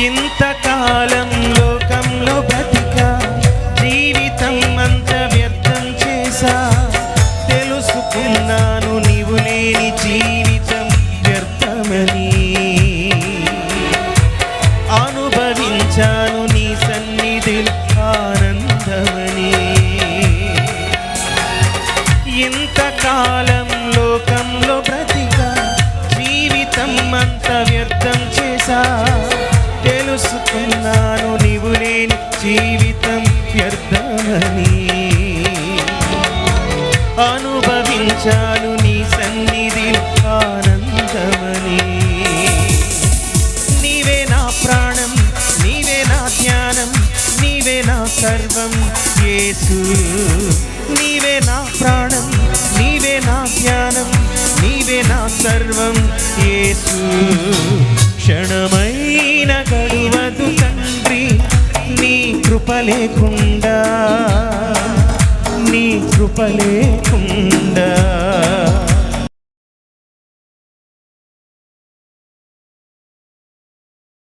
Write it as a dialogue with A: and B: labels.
A: ఇంతకాలం లోకంలో బ్రతికా జీవితం అంత వ్యర్థం చేశా తెలుసుకున్నాను నీవు లేని జీవితం వ్యర్థమని అనుభవించాను నీ సన్నిధిలో ఆనందమని ఇంతకాలం లోకంలో బ్రతికా జీవితం అంత వ్యర్థం చేశా తెలుసుకున్నాను నీవు లేని జీవితం వ్యర్థమని అనుభవించాను నీ సన్నిధిలో ఆనందమని నీవే నా ప్రాణం నీవే నా ధ్యానం నీవే నా సర్వం యేసు నీవే నా ప్రాణం నీవే నా ధ్యానం నీవే నా సర్వం యేసు క్షణమైన గడువదు తండ్రి నీ కృప లేకుండా నీ కృప లేకుండా